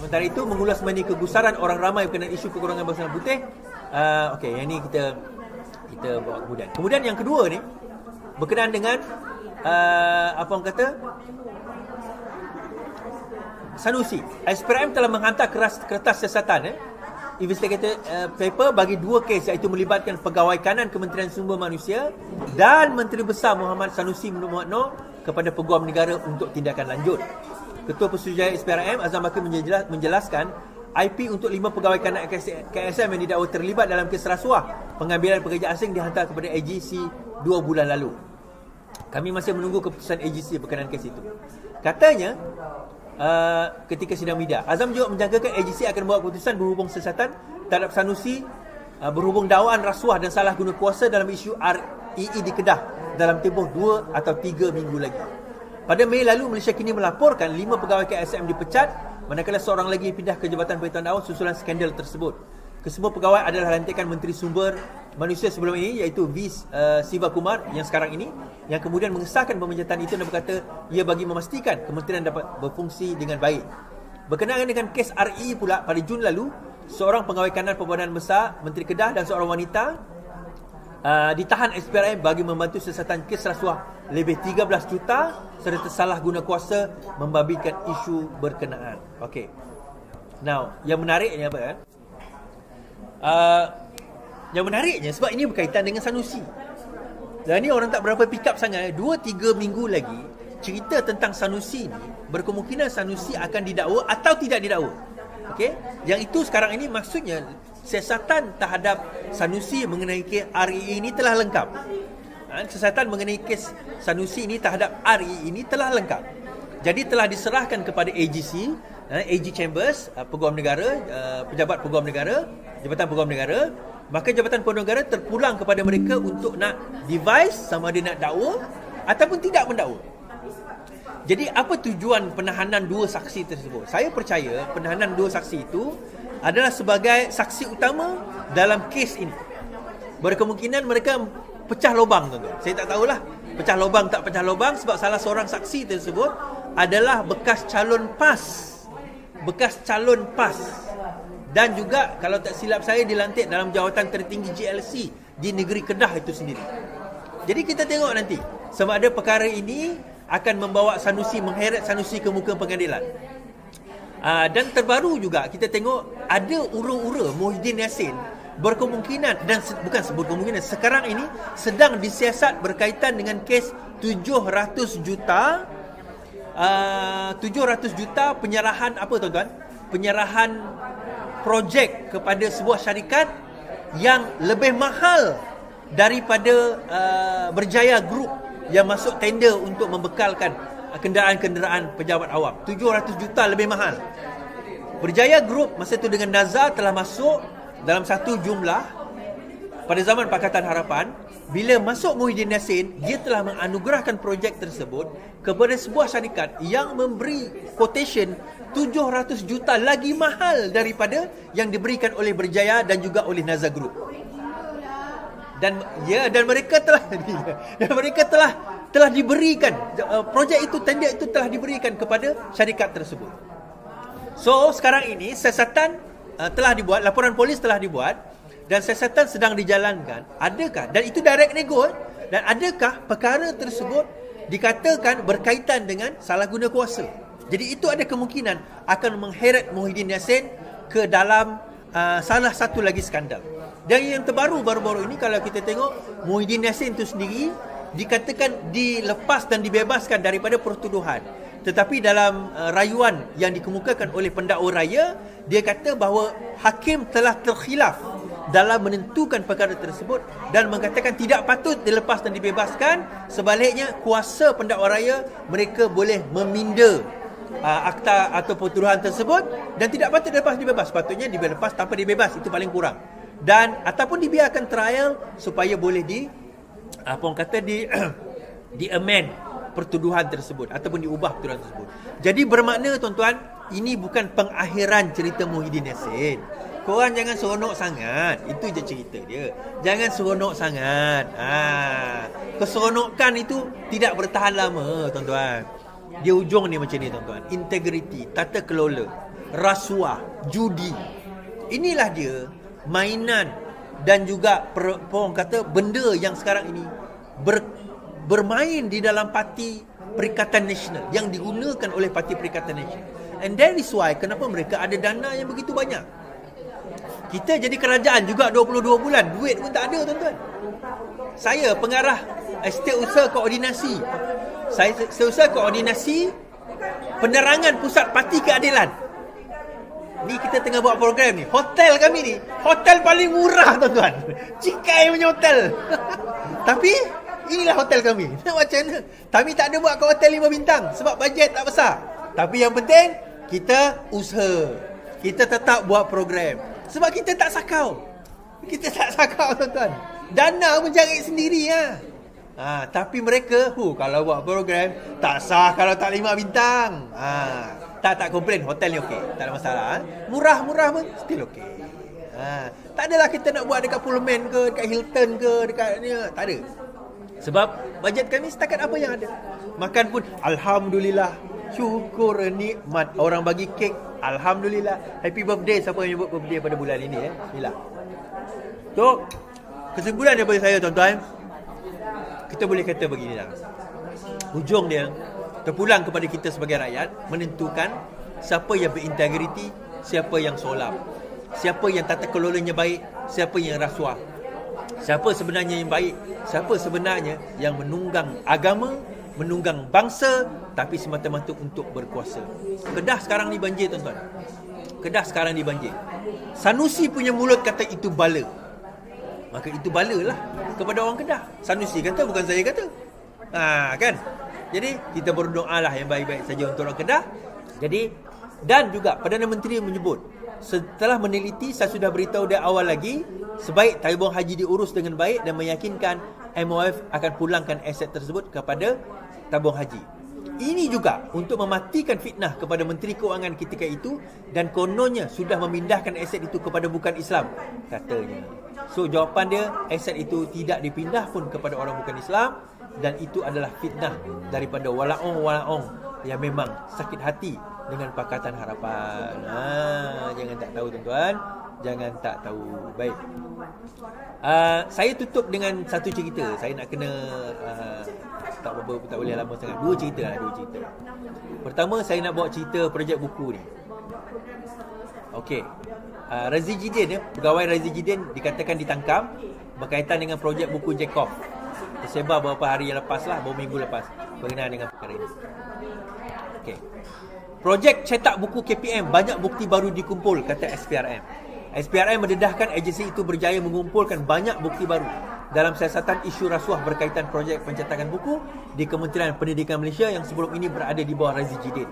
Sementara itu, mengulas mengenai kegusaran orang ramai berkenaan isu kekurangan bangsa putih. Okey, yang ini kita bawa kemudian. Kemudian yang kedua ni berkenaan dengan apa orang kata, Sanusi. SPRM telah menghantar kertas siasatan investigator paper bagi dua kes, iaitu melibatkan pegawai kanan Kementerian Sumber Manusia dan Menteri Besar Muhammad Sanusi Muhammad Noor kepada Peguam Negara untuk tindakan lanjut. Ketua Pesuruhjaya SPRM Azam Bakri menjelaskan IP untuk 5 pegawai kanan KSM yang didakwa terlibat dalam kes rasuah pengambilan pekerja asing dihantar kepada AGC 2 bulan lalu. Kami masih menunggu keputusan AGC berkenaan kes itu. Katanya ketika sidang media, Azam juga menjangkakan AGC akan membuat keputusan berhubung siasatan terhadap Sanusi berhubung dakwaan rasuah dan salah guna kuasa dalam isu REE di Kedah dalam tempoh 2 atau 3 minggu lagi. Pada Mei lalu, Malaysia Kini melaporkan 5 pegawai KSM dipecat, manakala seorang lagi pindah ke Jabatan Pengetahuan Awam susulan skandal tersebut. Kesemua pegawai adalah lantikan Menteri Sumber Manusia sebelum ini, iaitu V. Siva Kumar yang sekarang ini, yang kemudian mengesahkan pemecatan itu dan berkata ia bagi memastikan kementerian dapat berfungsi dengan baik. Berkenaan dengan kes RE pula, pada Jun lalu, seorang pegawai kanan Perbadan Besar Menteri Kedah dan seorang wanita ditahan SPRM bagi membantu siasatan kes rasuah lebih 13 juta serta salah guna kuasa membabitkan isu berkenaan. Okey. Now, yang menariknya apa kan? Yang menariknya sebab ini berkaitan dengan Sanusi. Dan ni orang tak berapa pick up sangat. 2-3 minggu lagi cerita tentang Sanusi ni, berkemungkinan Sanusi akan didakwa atau tidak didakwa. Okey? Yang itu sekarang ini maksudnya siasatan terhadap Sanusi mengenai kes REE ini telah lengkap. Siasatan mengenai kes Sanusi ini terhadap REE ini telah lengkap. Jadi telah diserahkan kepada AGC, AG Chambers, Peguam Negara, pejabat Peguam Negara, Jabatan Peguam Negara. Maka Jabatan Peguam Negara terpulang kepada mereka untuk nak devise sama ada nak dakwa ataupun tidak mendakwa. Jadi apa tujuan penahanan dua saksi tersebut? Saya percaya penahanan dua saksi itu adalah sebagai saksi utama dalam kes ini. Berkemungkinan mereka pecah lubang, tuan-tuan. Saya tak tahulah pecah lubang tak pecah lubang, sebab salah seorang saksi tersebut adalah bekas calon PAS. Dan juga kalau tak silap saya dilantik dalam jawatan tertinggi GLC di negeri Kedah itu sendiri. Jadi kita tengok nanti sama ada perkara ini akan membawa Sanusi, mengheret Sanusi ke muka pengadilan. Dan terbaru juga kita tengok ada ura-ura Muhyiddin Yassin berkemungkinan, dan bukan berkemungkinan, sekarang ini sedang disiasat berkaitan dengan kes 700 juta penyerahan apa, tuan-tuan? Penyerahan projek kepada sebuah syarikat yang lebih mahal daripada Berjaya Group yang masuk tender untuk membekalkan kenderaan-kenderaan pejabat awam. 700 juta lebih mahal. Berjaya Group masa itu dengan Nazar telah masuk dalam satu jumlah pada zaman Pakatan Harapan. Bila masuk Muhyiddin Yassin, dia telah menganugerahkan projek tersebut kepada sebuah syarikat yang memberi quotation 700 juta lagi mahal daripada yang diberikan oleh Berjaya dan juga oleh Nazar Group. Dan mereka telah diberikan projek itu, tender itu telah diberikan kepada syarikat tersebut. So sekarang ini siasatan telah dibuat, laporan polis telah dibuat dan siasatan sedang dijalankan. Adakah, dan itu direct nego, dan adakah perkara tersebut dikatakan berkaitan dengan salah guna kuasa? Jadi itu ada kemungkinan akan mengheret Muhyiddin Yassin ke dalam salah satu lagi skandal. Dan yang terbaru baru-baru ini, kalau kita tengok, Muhyiddin Yassin itu sendiri dikatakan dilepas dan dibebaskan daripada pertuduhan. Tetapi dalam rayuan yang dikemukakan oleh pendakwa raya, dia kata bahawa hakim telah terkhilaf dalam menentukan perkara tersebut dan mengatakan tidak patut dilepas dan dibebaskan. Sebaliknya, kuasa pendakwa raya mereka boleh meminda akta atau pertuduhan tersebut dan tidak patut dilepas dibebas. Sepatutnya dilepas tanpa dibebas, itu paling kurang. Dan ataupun dibiarkan trial supaya boleh di amend pertuduhan tersebut ataupun diubah pertuduhan tersebut. Jadi bermakna, tuan-tuan, ini bukan pengakhiran cerita Muhyiddin Yassin. Korang jangan seronok sangat. Itu je cerita dia. Jangan seronok sangat. Keseronokan itu tidak bertahan lama, tuan-tuan. Dia ujung ni macam ni, tuan-tuan. Integriti, tata kelola. rasuah, judi. Inilah dia mainan dan juga orang kata benda yang sekarang ini bermain di dalam parti Perikatan Nasional, yang digunakan oleh parti Perikatan Nasional. And that is why kenapa mereka ada dana yang begitu banyak. Kita jadi kerajaan juga 22 bulan, duit pun tak ada, tuan-tuan. Saya pengarah Setiausaha Koordinasi. Setiausaha Koordinasi Penerangan Pusat Parti Keadilan. Ni kita tengah buat program ni. Hotel kami ni, hotel paling murah, tuan-tuan. Cikai punya hotel. Tapi inilah hotel kami. Nak macam mana? Kami tak ada buat ke hotel 5 bintang sebab bajet tak besar. Tapi yang penting kita usaha. Kita tetap buat program. Sebab kita tak sakau. Kita tak sakau, tuan-tuan. Dana pun cari sendiri lah. Tapi mereka kalau buat program tak sah kalau tak 5 bintang. Tak komplain, hotel ni okey, tak ada masalah. Murah-murah pun still okey. Tak adalah kita nak buat dekat Pullman ke, dekat Hilton ke, dekat ni, tak ada. Sebab bajet kami setakat apa yang ada. Makan pun alhamdulillah, syukur nikmat. Orang bagi kek, alhamdulillah. Happy birthday siapa yang nyebut birthday pada bulan ini Bismillah. So, kesimpulan daripada saya, tuan-tuan, kita boleh kata beginilah. Hujung dia terpulang kepada kita sebagai rakyat menentukan siapa yang berintegriti, siapa yang solam, siapa yang tata kelolanya baik, siapa yang rasuah, siapa sebenarnya yang baik, siapa sebenarnya yang menunggang agama, menunggang bangsa tapi semata-mata untuk berkuasa. Kedah sekarang ni banjir, tuan-tuan. Kedah sekarang ni banjir. Sanusi punya mulut kata itu bala. Maka itu bala lah kepada orang Kedah. Sanusi kata, bukan saya kata. Kan? Jadi kita berdoa lah yang baik-baik saja untuk orang Kedah. Jadi, dan juga Perdana Menteri menyebut, setelah meneliti, saya sudah beritahu dari awal lagi, sebaik tabung haji diurus dengan baik dan meyakinkan MOF akan pulangkan aset tersebut kepada tabung haji. Ini juga untuk mematikan fitnah kepada Menteri Keuangan ketika itu, dan kononnya sudah memindahkan aset itu kepada bukan Islam, katanya. So jawapan dia, aset itu tidak dipindah pun kepada orang bukan Islam, dan itu adalah fitnah daripada walaong-walaong yang memang sakit hati dengan Pakatan Harapan. Jangan tak tahu, tuan-tuan. Jangan tak tahu. Baik. Saya tutup dengan satu cerita. Saya nak kena tak boleh lama sangat. Dua cerita. Pertama, saya nak bawa cerita projek buku ni. Okey. Razi Jidin, pegawai Razi Jidin dikatakan ditangkap berkaitan dengan projek buku Jacob. Tersebar beberapa hari yang lepas lah, beberapa minggu lepas, berkenaan dengan perkara ini. Okey. Projek cetak buku KPM, banyak bukti baru dikumpul, kata SPRM. SPRM mendedahkan agensi itu berjaya mengumpulkan banyak bukti baru dalam siasatan isu rasuah berkaitan projek pencetakan buku di Kementerian Pendidikan Malaysia yang sebelum ini berada di bawah Razi Jidin.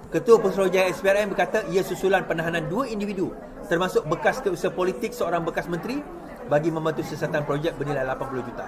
Ketua Pesuruhjaya SPRM berkata ia susulan penahanan 2 individu termasuk bekas setiausaha politik seorang bekas menteri bagi membantu siasatan projek bernilai 80 juta.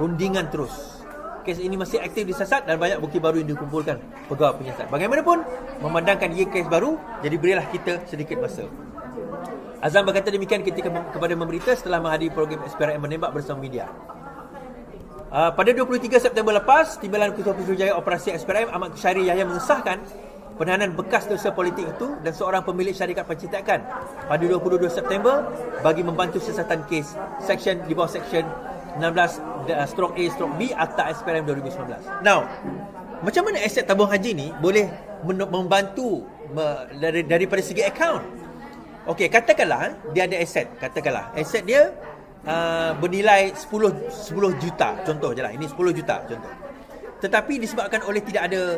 Rundingan terus. Kes ini masih aktif disiasat dan banyak bukti baru yang dikumpulkan pegawai penyiasat. Bagaimanapun, memandangkan ia kes baru, jadi berilah kita sedikit masa. Azam berkata demikian kepada memberita setelah menghadiri program SPRM menembak bersama media. Pada 23 September lepas, Timbalan Ketua Pesuruhjaya Operasi SPRM Ahmad Kushairi Yahya mengesahkan penahanan bekas setiausaha politik itu dan seorang pemilik syarikat pencetakan pada 22 September bagi membantu siasatan kes di bawah Seksyen 16/A/B Akta SPRM 2019. Now, macam mana aset tabung haji ni boleh membantu daripada segi akaun? Okey, katakanlah dia ada aset. Katakanlah aset dia bernilai 10 juta. Contoh je lah. Ini 10 juta contoh. Tetapi disebabkan oleh tidak ada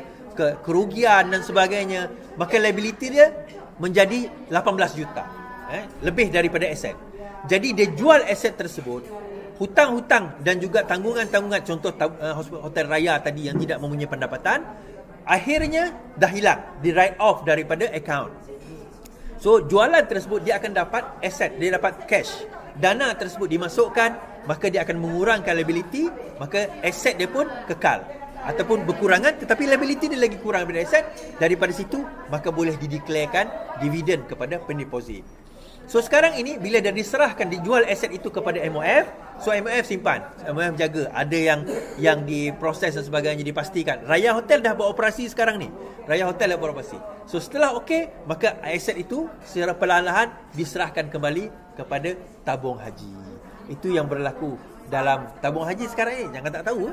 kerugian dan sebagainya, maka liability dia menjadi 18 juta. Lebih daripada aset. Jadi dia jual aset tersebut, hutang-hutang dan juga tanggungan-tanggungan, contoh hotel raya tadi yang tidak mempunyai pendapatan, akhirnya dah hilang, di write off daripada account. So jualan tersebut dia akan dapat aset, dia dapat cash. Dana tersebut dimasukkan, maka dia akan mengurangkan liability, maka aset dia pun kekal ataupun berkurangan, tetapi liability dia lagi kurang daripada aset. Daripada situ maka boleh dideklarkan dividen kepada pendeposit. So sekarang ini bila dah diserahkan, dijual aset itu kepada MOF, so MOF simpan, MOF jaga, ada yang diproses dan sebagainya, dipastikan. Raya Hotel dah beroperasi sekarang ni. Raya Hotel dah beroperasi. So setelah okey, maka aset itu secara perlahan-lahan diserahkan kembali kepada tabung haji. Itu yang berlaku dalam tabung haji sekarang ni. Jangan tak tahu.